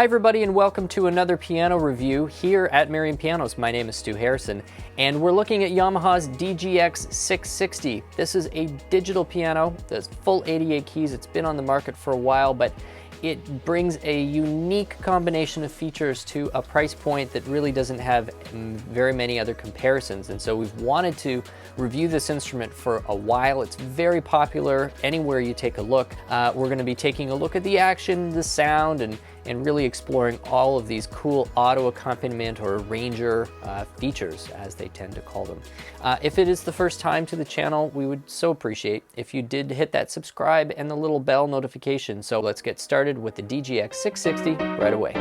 Hi everybody and welcome to another piano review here at Merriam Pianos. My name is Stu Harrison and we're looking at Yamaha's DGX660. This is a digital piano that's full 88 keys. It's been on the market for a while, but it brings a unique combination of features to a price point that really doesn't have very many other comparisons. And so we've wanted to review this instrument for a while. It's very popular anywhere you take a look. We're going to be taking a look at the action, the sound, and really exploring all of these cool auto accompaniment or arranger features, as they tend to call them. If it is the first time to the channel, we would so appreciate if you did hit that subscribe and the little bell notification. So let's get started with the DGX660 right away.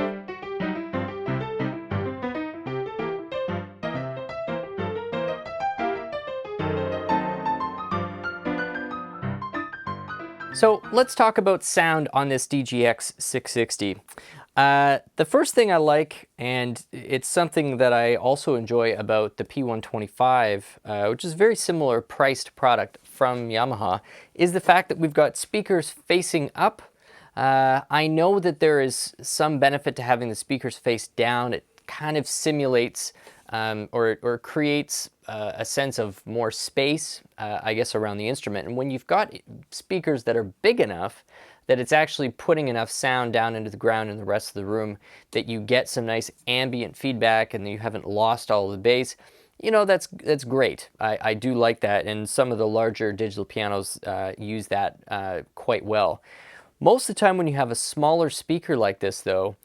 So let's talk about sound on this DGX660. The first thing I like, and it's something that I also enjoy about the P125, which is a very similar priced product from Yamaha, is the fact that we've got speakers facing up. I know that there is some benefit to having the speakers face down. It kind of simulates or creates a sense of more space, I guess, around the instrument. And when you've got speakers that are big enough that it's actually putting enough sound down into the ground in the rest of the room that you get some nice ambient feedback and you haven't lost all of the bass, you know, that's great. I do like that, and some of the larger digital pianos use that quite well. Most of the time when you have a smaller speaker like this though,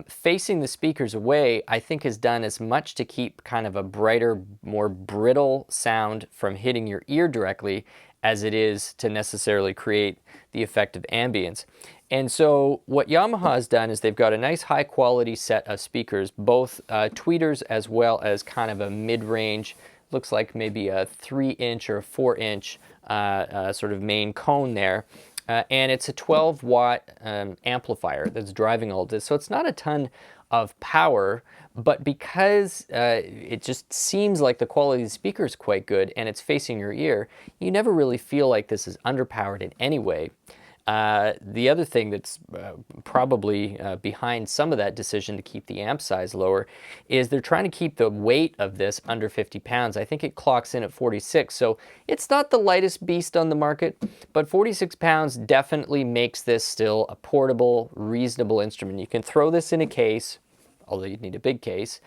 facing the speakers away, I think is done as much to keep kind of a brighter, more brittle sound from hitting your ear directly as it is to necessarily create the effect of ambience. And so what Yamaha has done is they've got a nice high quality set of speakers, both tweeters as well as kind of a mid-range, looks like maybe a 3-inch or a 4-inch sort of main cone there. And it's a 12-watt amplifier that's driving all this. So it's not a ton of power, but because it just seems like the quality of the speaker is quite good and it's facing your ear, you never really feel like this is underpowered in any way. The other thing that's probably behind some of that decision to keep the amp size lower is they're trying to keep the weight of this under 50 pounds. I think it clocks in at 46, so it's not the lightest beast on the market, but 46 pounds definitely makes this still a portable, reasonable instrument. You can throw this in a case, although you'd need a big case,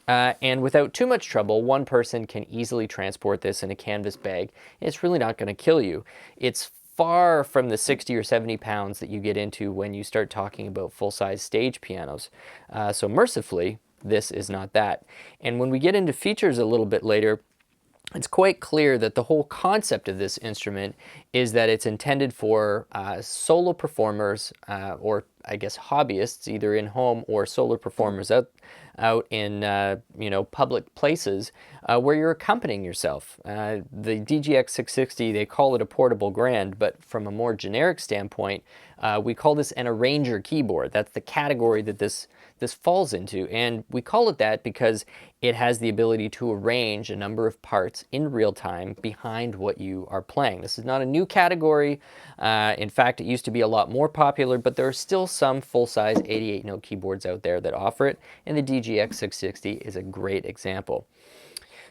and without too much trouble, one person can easily transport this in a canvas bag. It's really not going to kill you. It's far from the 60 or 70 pounds that you get into when you start talking about full-size stage pianos. So mercifully, this is not that. And when we get into features a little bit later, it's quite clear that the whole concept of this instrument is that it's intended for solo performers or I guess hobbyists, either in home or solo performers out in you know, public places where you're accompanying yourself. The DGX660, they call it a portable grand, but from a more generic standpoint, we call this an arranger keyboard. That's the category that this falls into, and we call it that because it has the ability to arrange a number of parts in real time behind what you are playing. This is not a new category. In fact, it used to be a lot more popular, but there are still some full-size 88-note keyboards out there that offer it, and the DGX660 is a great example.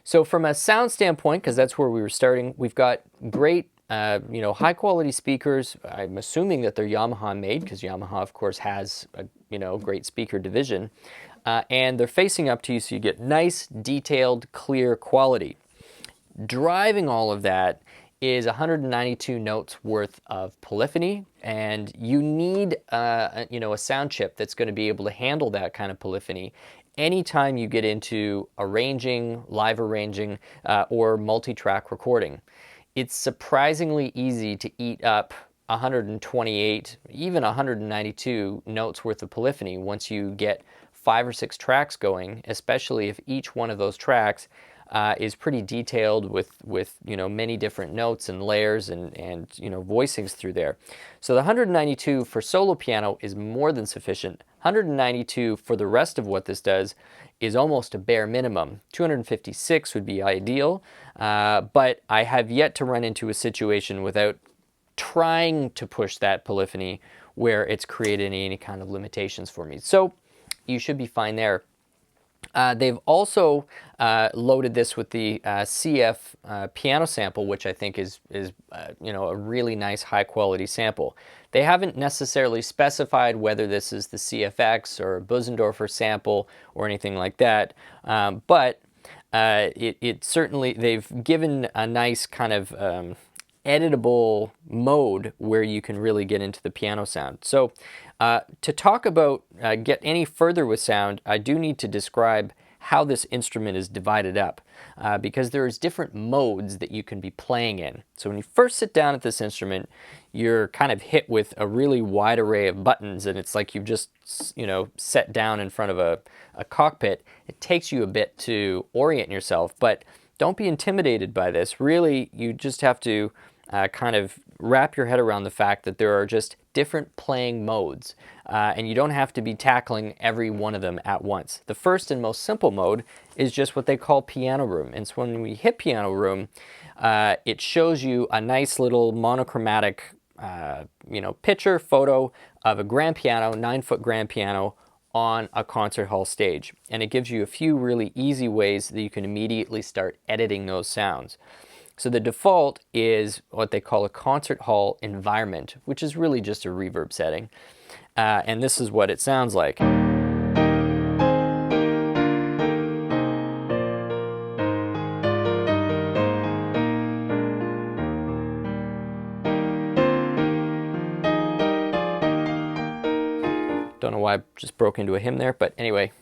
So from a sound standpoint, because that's where we were starting, we've got great you know, high quality speakers. I'm assuming that they're Yamaha made because Yamaha of course has a, you know, great speaker division, and they're facing up to you so you get nice, detailed, clear quality. Driving all of that is 192 notes worth of polyphony, and you need you know, a sound chip that's going to be able to handle that kind of polyphony anytime you get into arranging, live arranging, or multi-track recording. It's surprisingly easy to eat up 128, even 192 notes worth of polyphony once you get 5 or 6 tracks going, especially if each one of those tracks is pretty detailed with you know, many different notes and layers and you know, voicings through there. So the 192 for solo piano is more than sufficient. 192 for the rest of what this does is almost a bare minimum. 256 would be ideal, but I have yet to run into a situation without trying to push that polyphony where it's created any kind of limitations for me. So you should be fine there. They've also loaded this with the CF piano sample, which I think is you know, a really nice high quality sample. They haven't necessarily specified whether this is the CFX or a Bösendorfer sample or anything like that, but it certainly, they've given a nice kind of editable mode where you can really get into the piano sound. So to talk about, get any further with sound, I do need to describe how this instrument is divided up, because there's different modes that you can be playing in. So when you first sit down at this instrument, you're kind of hit with a really wide array of buttons, and it's like you've just, you know, sat down in front of a cockpit. It takes you a bit to orient yourself, but don't be intimidated by this. Really, you just have to kind of wrap your head around the fact that there are just different playing modes, and you don't have to be tackling every one of them at once. The first and most simple mode is just what they call piano room. And so when we hit piano room, it shows you a nice little monochromatic you know, picture photo of a grand piano, 9-foot grand piano on a concert hall stage. And it gives you a few really easy ways that you can immediately start editing those sounds. So the default is what they call a concert hall environment, which is really just a reverb setting. And this is what it sounds like. Don't know why I just broke into a hymn there, but anyway.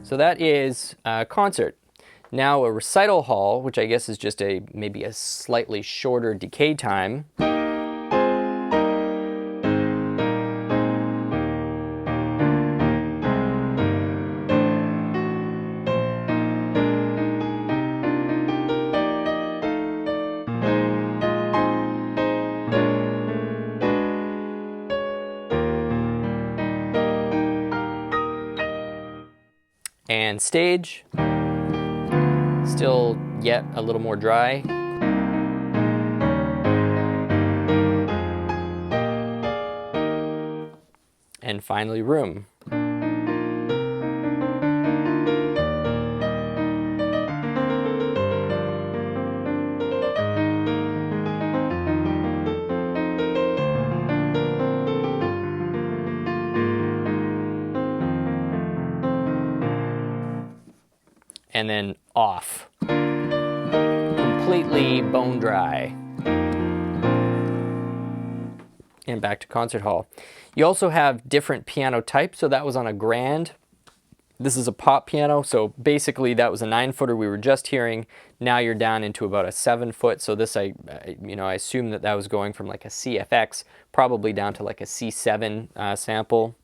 So that is a concert. Now a recital hall, which I guess is just maybe a slightly shorter decay time. And stage, still yet a little more dry. And finally room. And then off. Completely bone dry. And back to concert hall. You also have different piano types. So that was on a grand. This is a pop piano. So basically that was a 9-footer we were just hearing. Now you're down into about a 7-foot. So this, I assume that was going from like a CFX probably down to like a C7 sample.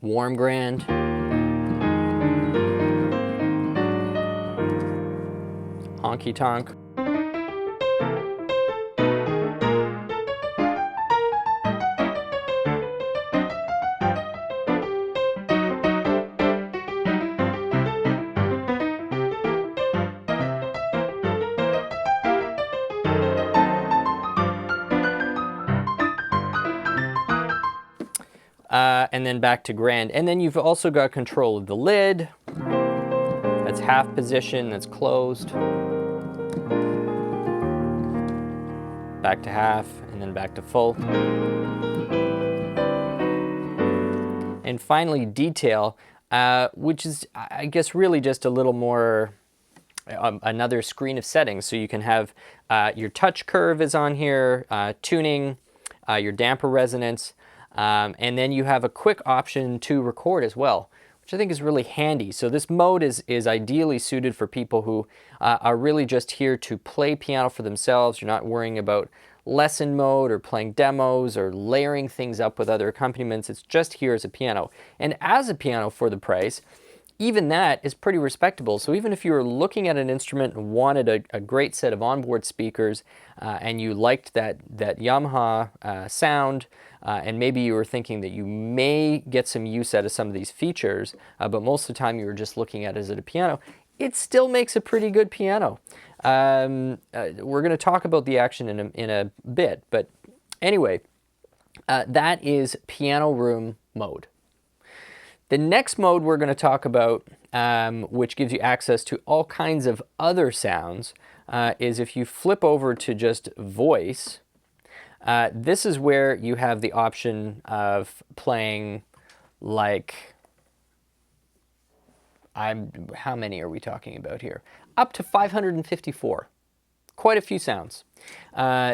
Warm grand. Honky tonk. And then back to grand. And then you've also got control of the lid. That's half position, that's closed. Back to half, and then back to full. And finally, detail, which is, I guess, really just a little more, another screen of settings. So you can have your touch curve is on here, tuning, your damper resonance, and then you have a quick option to record as well, which I think is really handy. So this mode is ideally suited for people who are really just here to play piano for themselves. You're not worrying about lesson mode or playing demos or layering things up with other accompaniments. It's just here as a piano. And as a piano for the price, even that is pretty respectable. So even if you were looking at an instrument and wanted a great set of onboard speakers, and you liked that Yamaha sound, and maybe you were thinking that you may get some use out of some of these features, but most of the time you were just looking at it as a piano, it still makes a pretty good piano. We're going to talk about the action in a bit, but anyway, that is piano room mode. The next mode we're going to talk about, which gives you access to all kinds of other sounds, is if you flip over to just voice. This is where you have the option of playing, like, how many are we talking about here? Up to 554. Quite a few sounds.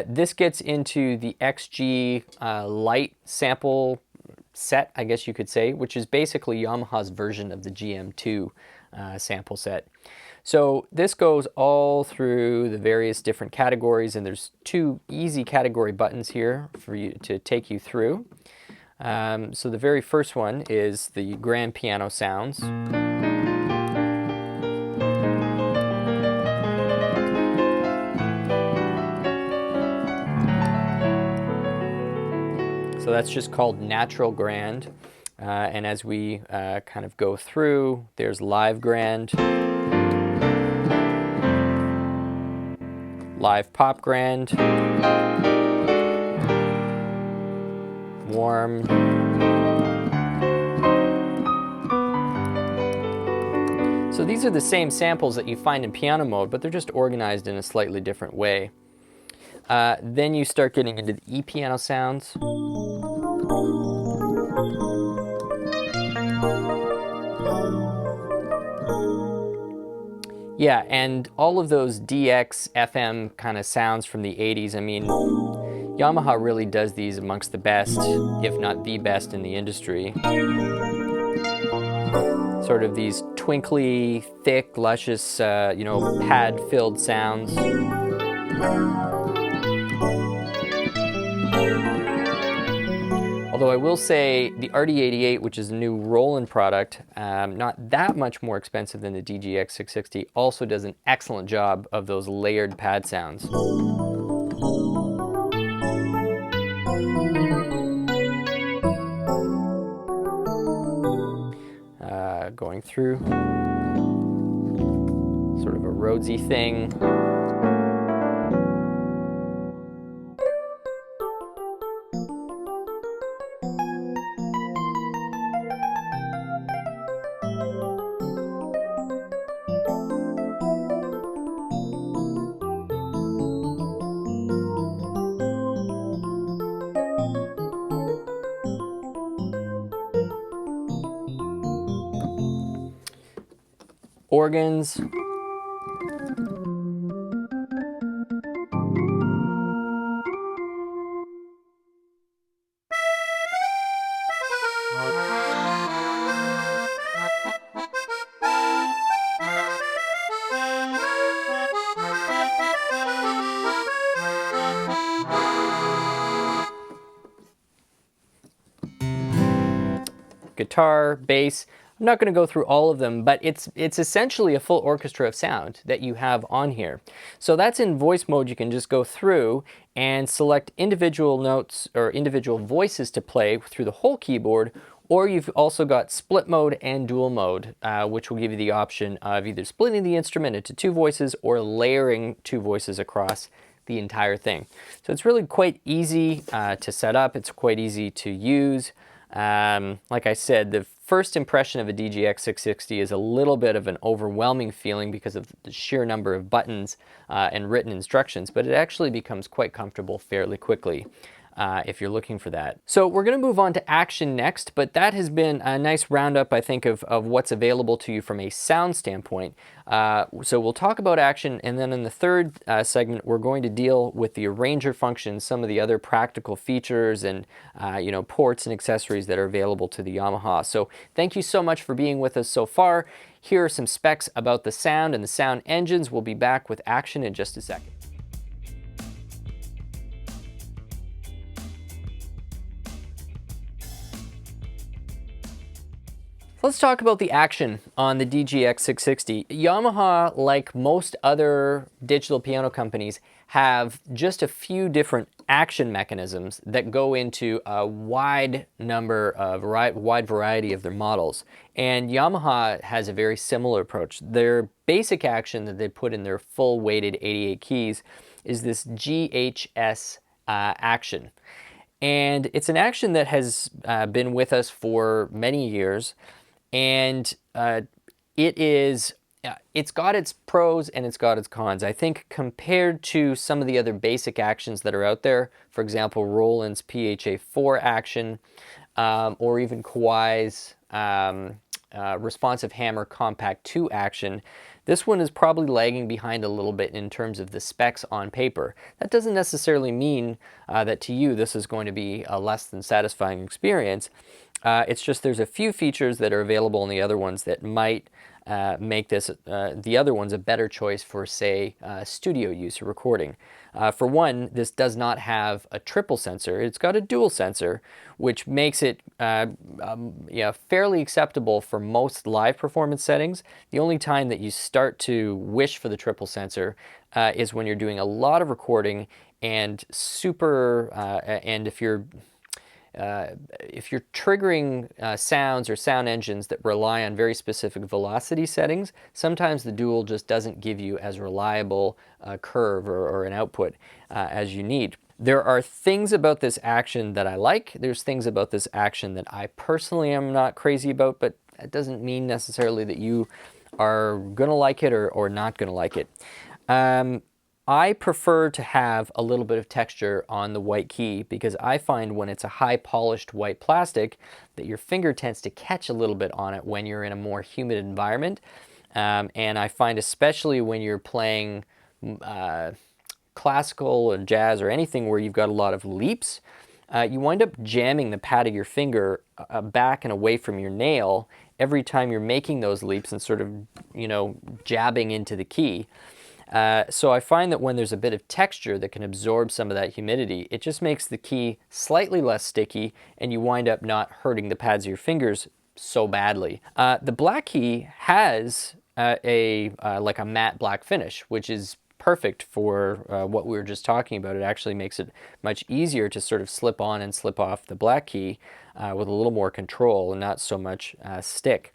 This gets into the XG light sample set, I guess you could say, which is basically Yamaha's version of the GM2 sample set. So this goes all through the various different categories, and there's 2 easy category buttons here for you to take you through. So the very first one is the grand piano sounds. So that's just called natural grand. And as we kind of go through, there's live grand, live pop grand, warm, so these are the same samples that you find in piano mode, but they're just organized in a slightly different way. Then you start getting into the E-piano sounds. Yeah, and all of those DX FM kind of sounds from the 80s, I mean, Yamaha really does these amongst the best, if not the best in the industry. Sort of these twinkly, thick, luscious, you know, pad-filled sounds. Although I will say the RD88, which is a new Roland product, not that much more expensive than the DGX660, also does an excellent job of those layered pad sounds. Going through, sort of a Rhodesy thing. Organs. Guitar, bass. I'm not going to go through all of them, but it's essentially a full orchestra of sound that you have on here. So that's in voice mode. You can just go through and select individual notes or individual voices to play through the whole keyboard, or you've also got split mode and dual mode, which will give you the option of either splitting the instrument into 2 voices or layering 2 voices across the entire thing. So it's really quite easy to set up. It's quite easy to use. Like I said, the first impression of a DGX660 is a little bit of an overwhelming feeling because of the sheer number of buttons and written instructions, but it actually becomes quite comfortable fairly quickly if you're looking for that. So we're going to move on to action next, but that has been a nice roundup, I think, of what's available to you from a sound standpoint. So we'll talk about action, and then in the third segment, we're going to deal with the arranger functions, some of the other practical features and you know, ports and accessories that are available to the Yamaha. So thank you so much for being with us so far. Here are some specs about the sound and the sound engines. We'll be back with action in just a second. Let's talk about the action on the DGX660. Yamaha, like most other digital piano companies, have just a few different action mechanisms that go into a wide variety of their models. And Yamaha has a very similar approach. Their basic action that they put in their full weighted 88 keys is this GHS action. And it's an action that has been with us for many years. And it's got its pros and it's got its cons. I think compared to some of the other basic actions that are out there, for example, Roland's PHA-4 action, or even Kawai's responsive hammer compact 2 action, this one is probably lagging behind a little bit in terms of the specs on paper. That doesn't necessarily mean that to you this is going to be a less than satisfying experience. It's just there's a few features that are available in the other ones that might make the other ones a better choice for, say, studio use or recording. For one, this does not have a triple sensor. It's got a dual sensor, which makes it fairly acceptable for most live performance settings. The only time that you start to wish for the triple sensor is when you're doing a lot of recording and and if you're triggering sounds or sound engines that rely on very specific velocity settings, sometimes the dual just doesn't give you as reliable a curve or an output as you need. There are things about this action that I like. There's things about this action that I personally am not crazy about, but that doesn't mean necessarily that you are going to like it or not going to like it. I prefer to have a little bit of texture on the white key because I find when it's a high polished white plastic that your finger tends to catch a little bit on it when you're in a more humid environment. And I find especially when you're playing classical and jazz or anything where you've got a lot of leaps, you wind up jamming the pad of your finger back and away from your nail every time you're making those leaps and sort of, jabbing into the key. So I find that when there's a bit of texture that can absorb some of that humidity, it just makes the key slightly less sticky and you wind up not hurting the pads of your fingers so badly. The black key has like a matte black finish, which is perfect for what we were just talking about. It actually makes it much easier to sort of slip on and slip off the black key with a little more control and not so much stick.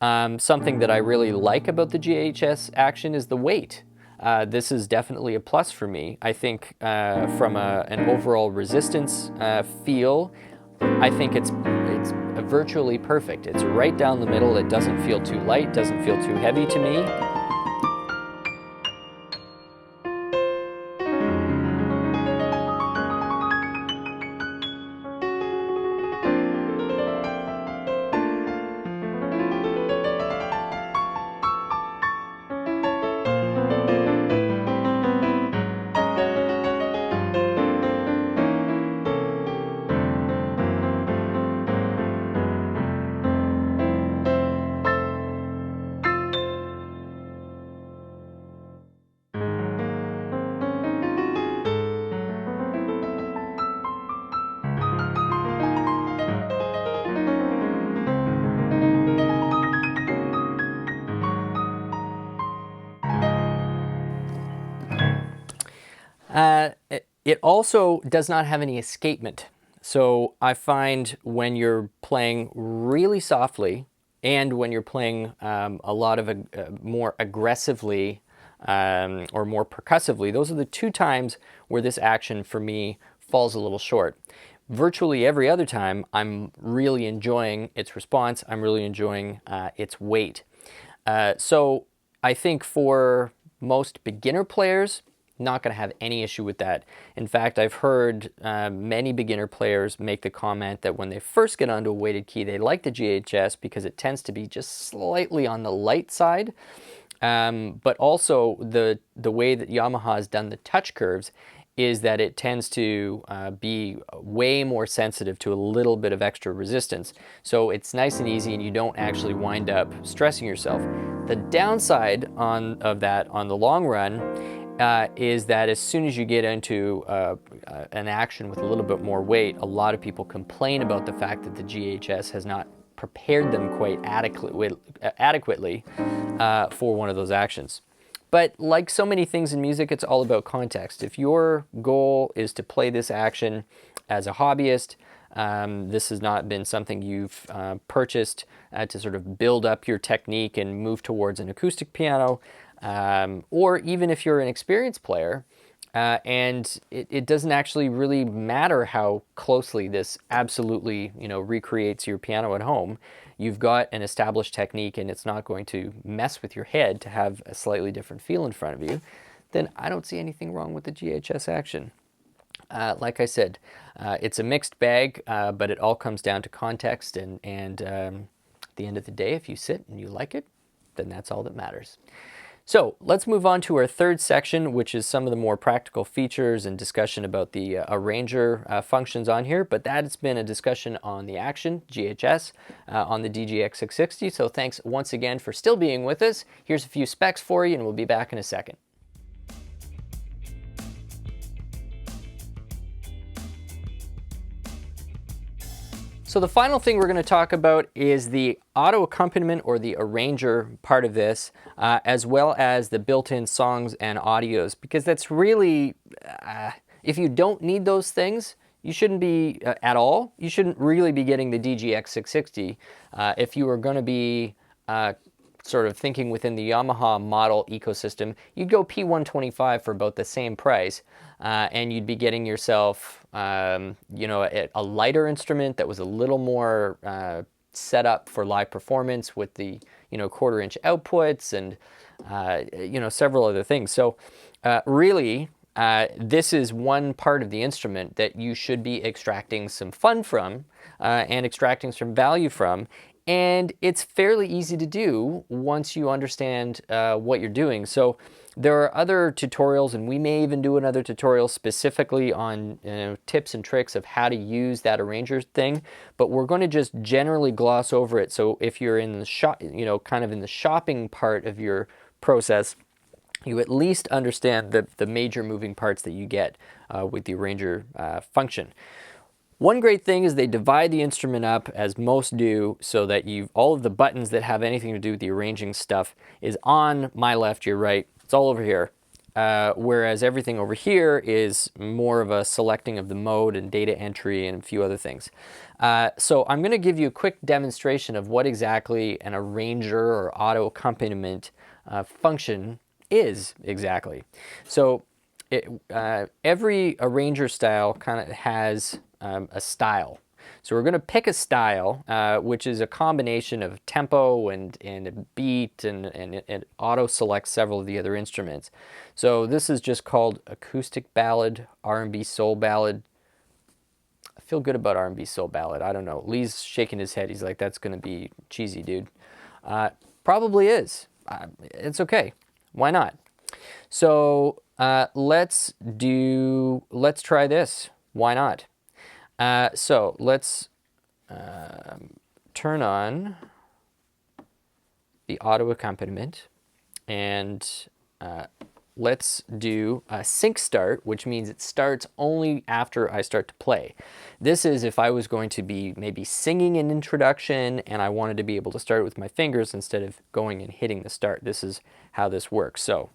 Something that I really like about the GHS action is the weight. This is definitely a plus for me. I think from an overall resistance feel, I think it's virtually perfect. It's right down the middle. It doesn't feel too light, doesn't feel too heavy to me. It also does not have any escapement. So I find when you're playing really softly and when you're playing a lot of more aggressively or more percussively, those are the two times where this action for me falls a little short. Virtually every other time, I'm really enjoying its response. I'm really enjoying its weight. So I think for most beginner players, not going to have any issue with that. In fact, I've heard many beginner players make the comment that when they first get onto a weighted key, they like the GHS because it tends to be just slightly on the light side. But also the way that Yamaha has done the touch curves is that it tends to be way more sensitive to a little bit of extra resistance. So it's nice and easy and you don't actually wind up stressing yourself. The downside of that on the long run is that as soon as you get into an action with a little bit more weight, a lot of people complain about the fact that the GHS has not prepared them quite adequately for one of those actions. But like so many things in music, it's all about context. If your goal is to play this action as a hobbyist, this has not been something you've purchased to sort of build up your technique and move towards an acoustic piano, or even if you're an experienced player, and it doesn't actually really matter how closely this absolutely, recreates your piano at home. You've got an established technique and it's not going to mess with your head to have a slightly different feel in front of you, then I don't see anything wrong with the GHS action. Like I said, it's a mixed bag, but it all comes down to context, and at the end of the day, if you sit and you like it, then that's all that matters. So let's move on to our third section, which is some of the more practical features and discussion about the arranger functions on here. But that has been a discussion on the action, GHS, on the DGX660. So thanks once again for still being with us. Here's a few specs for you, and we'll be back in a second. So the final thing we're going to talk about is the auto accompaniment, or the arranger part of this, as well as the built-in songs and audios, because that's really, if you don't need those things, you shouldn't be at all. You shouldn't really be getting the DGX660. If you are going to be sort of thinking within the Yamaha model ecosystem, you'd go P125 for about the same price, and you'd be getting yourself, a lighter instrument that was a little more set up for live performance with the, 1/4-inch outputs and, several other things. So really, this is one part of the instrument that you should be extracting some fun from and extracting some value from. And it's fairly easy to do once you understand what you're doing. So there are other tutorials, and we may even do another tutorial specifically on tips and tricks of how to use that arranger thing. But we're going to just generally gloss over it. So if you're in the shop, kind of in the shopping part of your process, you at least understand the major moving parts that you get with the arranger function. One great thing is they divide the instrument up, as most do, so that all of the buttons that have anything to do with the arranging stuff is on my left, your right. It's all over here. Whereas everything over here is more of a selecting of the mode and data entry and a few other things. So I'm going to give you a quick demonstration of what exactly an arranger or auto accompaniment function is exactly. So every arranger style kind of has a style. So we're going to pick a style, which is a combination of tempo and a beat, and it auto-selects several of the other instruments. So this is just called acoustic ballad, R&B soul ballad. I feel good about R&B soul ballad. I don't know. Lee's shaking his head. He's like, that's going to be cheesy, dude. Probably is. It's okay. Why not? So let's try this. Why not? So let's turn on the auto accompaniment, and let's do a sync start, which means it starts only after I start to play. This is if I was going to be maybe singing an introduction and I wanted to be able to start with my fingers instead of going and hitting the start. This is how this works. So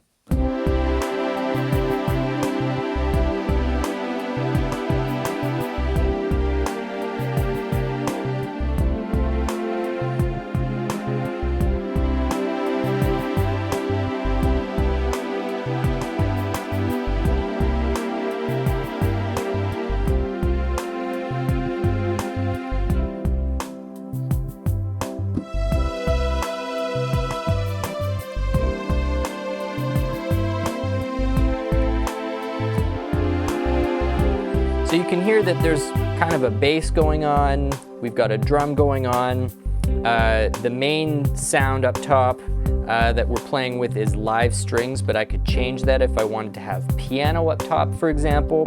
So you can hear that there's kind of a bass going on. We've got a drum going on. The main sound up top that we're playing with is live strings, but I could change that if I wanted to have piano up top, for example.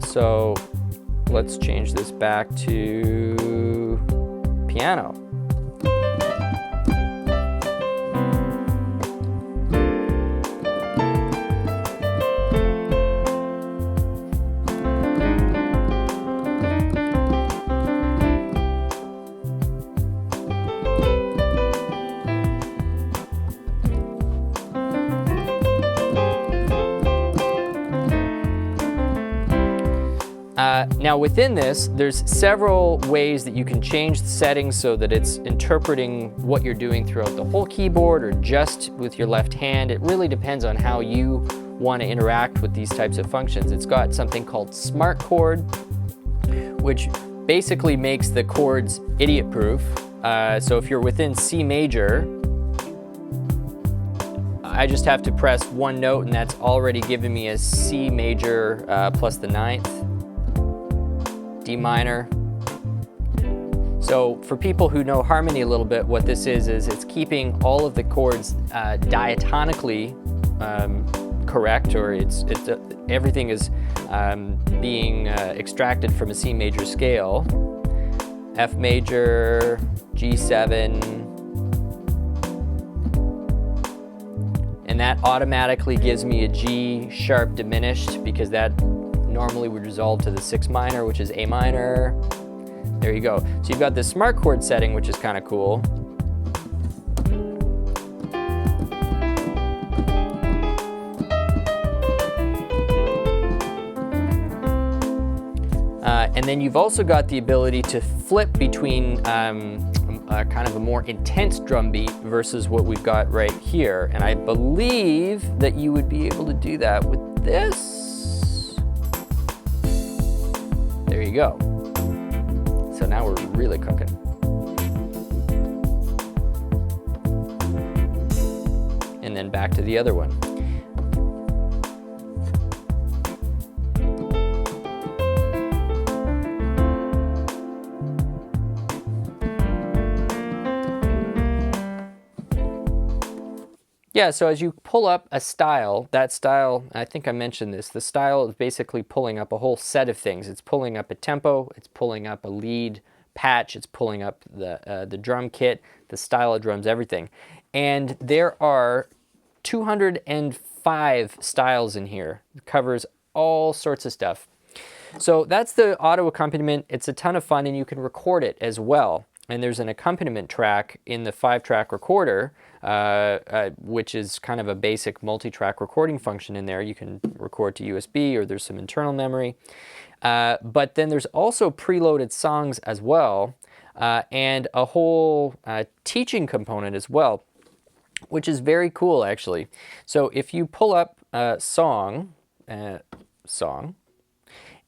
So let's change this back to piano. Now within this, there's several ways that you can change the settings so that it's interpreting what you're doing throughout the whole keyboard or just with your left hand. It really depends on how you want to interact with these types of functions. It's got something called Smart Chord, which basically makes the chords idiot-proof. So if you're within C major, I just have to press one note and that's already given me a C major plus the 9th, D minor. So for people who know harmony a little bit, what this is it's keeping all of the chords diatonically correct, or everything is being extracted from a C major scale. F major, G7, and that automatically gives me a G sharp diminished because that normally would resolve to the 6 minor, which is A minor. There you go. So you've got this smart chord setting, which is kind of cool. And then you've also got the ability to flip between kind of a more intense drum beat versus what we've got right here. And I believe that you would be able to do that with this. There you go. So now we're really cooking. And then back to the other one. Yeah, so as you pull up a style, that style, I think I mentioned this, the style is basically pulling up a whole set of things. It's pulling up a tempo, it's pulling up a lead patch, it's pulling up the drum kit, the style of drums, everything. And there are 205 styles in here. It covers all sorts of stuff. So that's the auto accompaniment. It's a ton of fun and you can record it as well. And there's an accompaniment track in the 5-track recorder, which is kind of a basic multi-track recording function in there. You can record to USB or there's some internal memory. But then there's also preloaded songs as well, and a whole teaching component as well, which is very cool actually. So if you pull up song,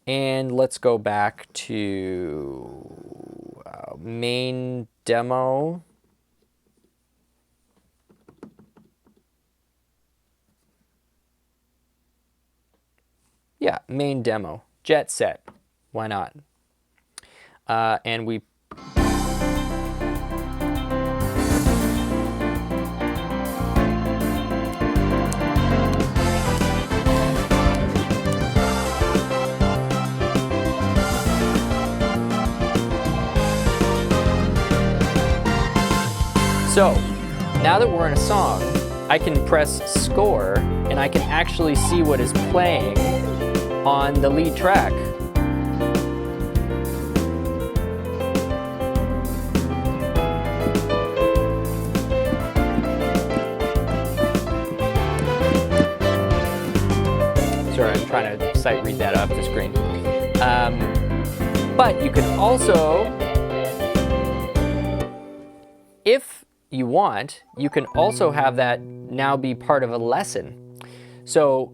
and let's go back to main demo. Yeah, main demo, Jet Set, why not? And we So, now that we're in a song, I can press score and I can actually see what is playing on the lead track. Sorry, I'm trying to sight read that off the screen. But you can also, if you want, you can also have that now be part of a lesson. So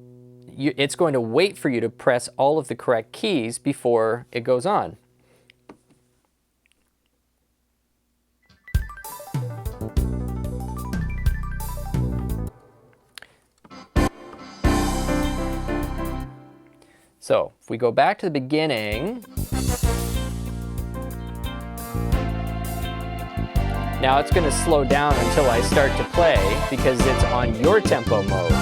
it's going to wait for you to press all of the correct keys before it goes on. So if we go back to the beginning, now it's going to slow down until I start to play because it's on your tempo mode.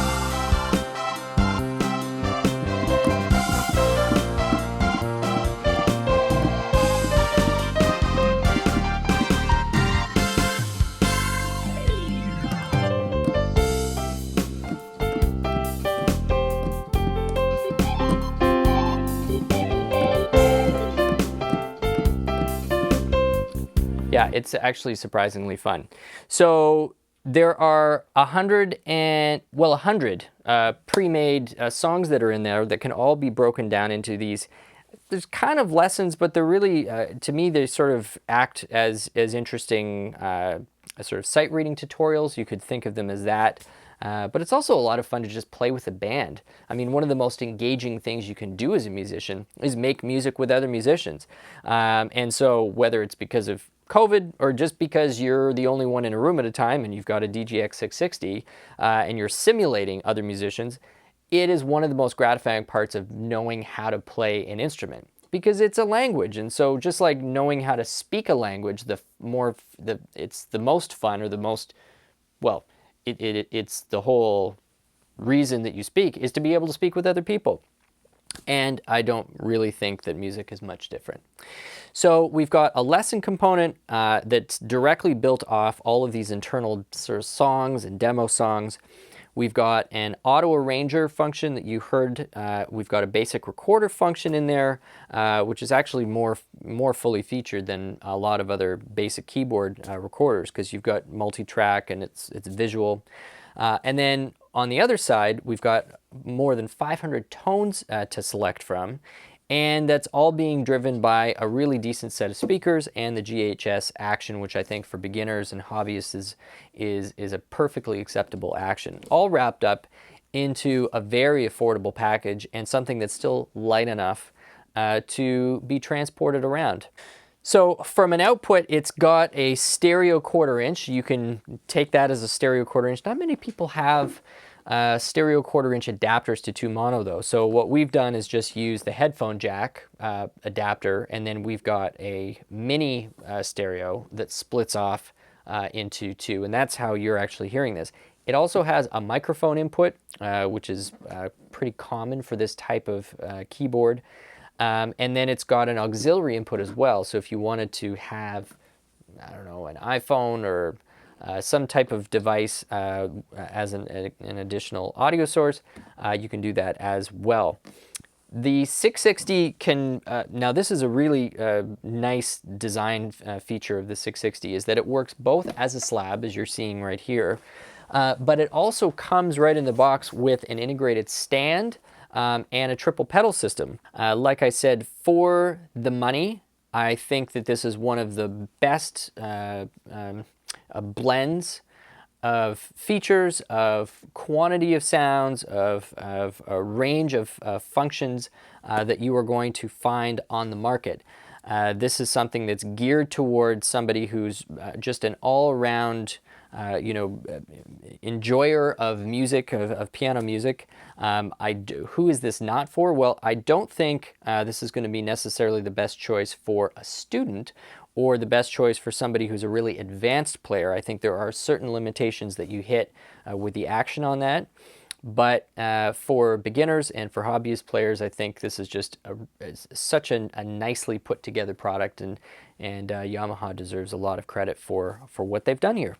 Yeah, it's actually surprisingly fun. So there are 100 pre-made songs that are in there that can all be broken down into these there's kind of lessons, but they're really, to me, they sort of act as interesting sort of sight reading tutorials. You could think of them as that. But it's also a lot of fun to just play with a band. I mean, one of the most engaging things you can do as a musician is make music with other musicians. And so whether it's because of COVID or just because you're the only one in a room at a time and you've got a DGX660 and you're simulating other musicians, it is one of the most gratifying parts of knowing how to play an instrument, because it's a language. And so just like knowing how to speak a language, it's the most fun, or the most, well, it's the whole reason that you speak is to be able to speak with other people. And I don't really think that music is much different. So we've got a lesson component that's directly built off all of these internal sort of songs and demo songs. We've got an auto arranger function that you heard. We've got a basic recorder function in there, which is actually more fully featured than a lot of other basic keyboard recorders, because you've got multi-track and it's visual. And then on the other side, we've got more than 500 tones to select from. And that's all being driven by a really decent set of speakers and the GHS action, which I think for beginners and hobbyists is a perfectly acceptable action. All wrapped up into a very affordable package, and something that's still light enough to be transported around. So from an output, it's got a stereo 1/4 inch. You can take that as a stereo 1/4 inch. Not many people have stereo 1/4 inch adapters to 2 mono though. So what we've done is just use the headphone jack adapter, and then we've got a mini stereo that splits off into 2, and that's how you're actually hearing this. It also has a microphone input, which is pretty common for this type of keyboard. And then it's got an auxiliary input as well. So if you wanted to have, I don't know, an iPhone or some type of device as an additional audio source, you can do that as well. The 660 can, now this is a really nice design feature of the 660, is that it works both as a slab, as you're seeing right here, but it also comes right in the box with an integrated stand and a triple pedal system. Like I said, for the money, I think that this is one of the best blends of features, of quantity of sounds, of a range of functions that you are going to find on the market. This is something that's geared towards somebody who's just an all-around enjoyer of music, of piano music. Who is this not for? Well, I don't think this is going to be necessarily the best choice for a student, or the best choice for somebody who's a really advanced player. I think there are certain limitations that you hit with the action on that. But for beginners and for hobbyist players, I think this is just such a nicely put together product, and Yamaha deserves a lot of credit for what they've done here.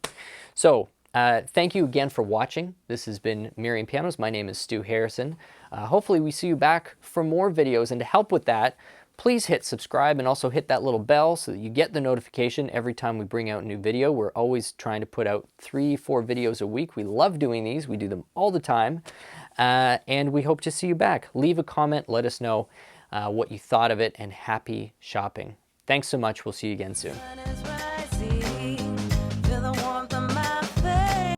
So thank you again for watching. This has been Merriam Pianos. My name is Stu Harrison. Hopefully we see you back for more videos, and to help with that, please hit subscribe and also hit that little bell so that you get the notification every time we bring out a new video. We're always trying to put out 3-4 videos a week. We love doing these. We do them all the time. And we hope to see you back. Leave a comment. Let us know what you thought of it, and happy shopping. Thanks so much. We'll see you again soon.